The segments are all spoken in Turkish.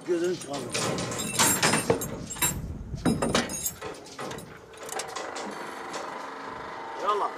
gözünü çıkardı. Yallah.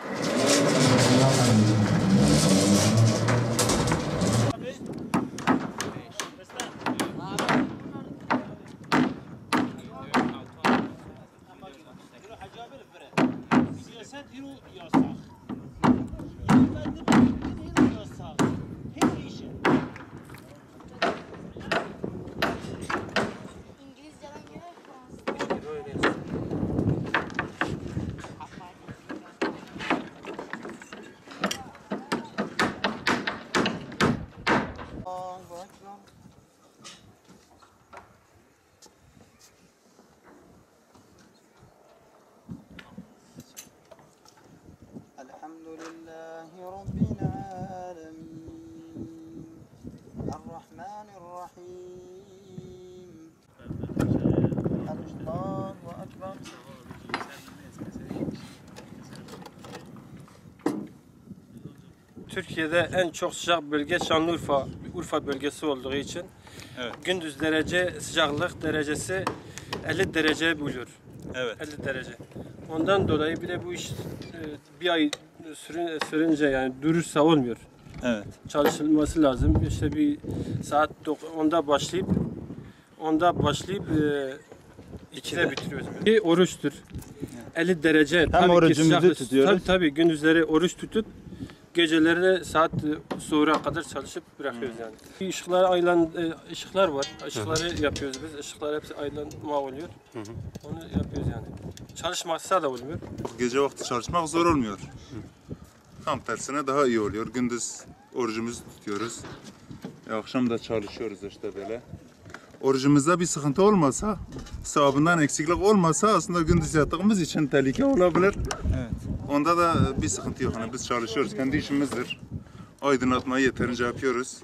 Elhamdülillahi Rabbil alemin. Errahmanirrahim. Allahu Ekber. Türkiye'de en çok sıcak bölge Şanlıurfa, Urfa bölgesi olduğu için gündüz sıcaklık derecesi 50 derece buluyor. Evet. 50 derece. Ondan dolayı bir de bu iş bir ay sürünce yani durursa olmuyor. Evet. Çalışılması lazım. İşte bir saat 10'da başlayıp 2'de bitiriyoruz. Bir oruçtur. 50 derece. Hem orucumuzu tutuyoruz. Tabii gündüzleri oruç tutup geceleri de saat sonra kadar çalışıp bırakıyoruz yani. Işıklar var. Işıkları yapıyoruz biz. Işıklar hepsi aydınlatma oluyor. Onu yapıyoruz yani. Çalışmazsa da olmuyor. Gece vakti çalışmak zor olmuyor. Tam tersine daha iyi oluyor. Gündüz orucumuzu tutuyoruz. Akşam da çalışıyoruz işte böyle. Orucumuzda bir sıkıntı olmasa, sevabından eksiklik olmasa aslında gündüz yattığımız için tehlike olabilir. Evet. Onda da bir sıkıntı yok. Yani biz çalışıyoruz. Kendi işimizdir. Aydınlatmayı yeterince yapıyoruz.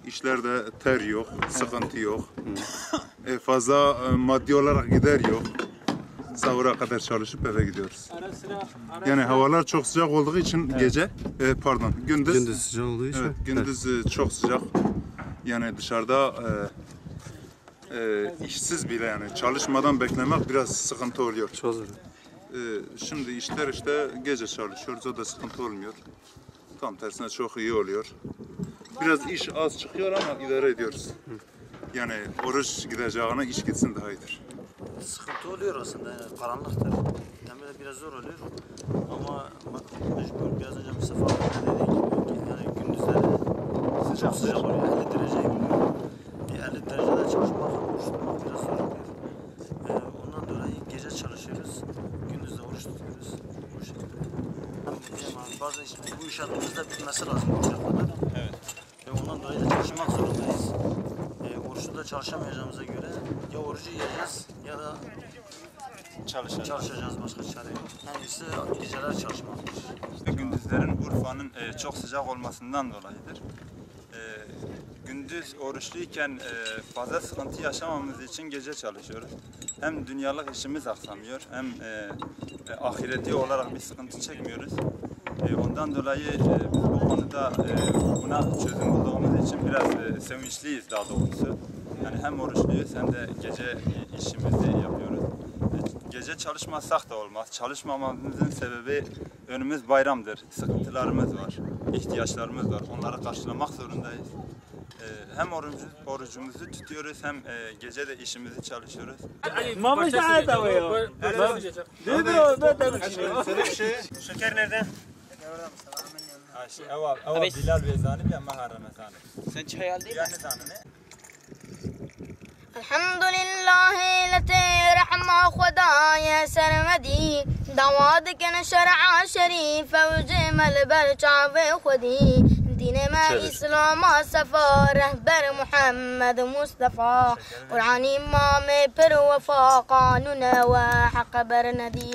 İşlerde ter yok, sıkıntı yok. Fazla maddi olarak gider yok. Sahura kadar çalışıp eve gidiyoruz. Yani havalar çok sıcak olduğu için gece, gündüz sıcak olduğu için. Evet, gündüz çok sıcak. Yani dışarıda işsiz bile yani çalışmadan beklemek biraz sıkıntı oluyor. Çok zor. Şimdi işler işte gece çalışıyoruz, o da sıkıntı olmuyor. Tam tersine çok iyi oluyor. Biraz iş az çıkıyor ama idare ediyoruz. Yani oruç gideceğine iş gitsin daha iyidir. Sıkıntı oluyor aslında yani karanlıktır. Yani böyle biraz zor oluyor ama mecbur biraz önce Mustafa abi dediği gibi yani gündüzleri sıcak oluyor 50 dereceyi buluyor. 50 derecede çalışmak, oruç tutmak biraz zor oluyor. Ondan dolayı gece çalışıyoruz, gündüz de oruç tutuyoruz bu şekilde. Bazen işte bu iş adımızda bitmesi lazım bu kadar. Evet. Ve ondan dolayı da çalışmak zorundayız. Oruçlu da çalışamayacağımıza göre ya orucu yiyeceğiz ya da çalışacağız, başka çare yok. En iyisi geceler çalışmaktır. İşte gündüzlerin Urfa'nın çok sıcak olmasından dolayıdır. Gündüz oruçluyken fazla sıkıntı yaşamamız için gece çalışıyoruz. Hem dünyalık işimiz aksamıyor hem ahireti olarak bir sıkıntı çekmiyoruz. Ondan dolayı biz bu konuda buna çözüm bulduğumuz için biraz sevinçliyiz daha doğrusu. Yani hem oruçluyuz hem de gece işimizi yapıyoruz. Gece çalışmazsak da olmaz. Çalışmamamızın sebebi önümüz bayramdır. Sıkıntılarımız var, ihtiyaçlarımız var. Onları karşılamak zorundayız. Hem orucumuzu tutuyoruz hem gece de işimizi çalışıyoruz. Mamış da ayda Şeker nerede? Ava Bilal ve Zanib ya Mahar Ramazan. Sen çay aldın mı? Yani zanne. Elhamdülillahi lete rahma khudaya sermedi davadık şer'a şerif ve cemel berça ve khudi dinime İslam'a sefa rehber Muhammed Mustafa Kur'an imam per vefa kanuna ve hak bernedi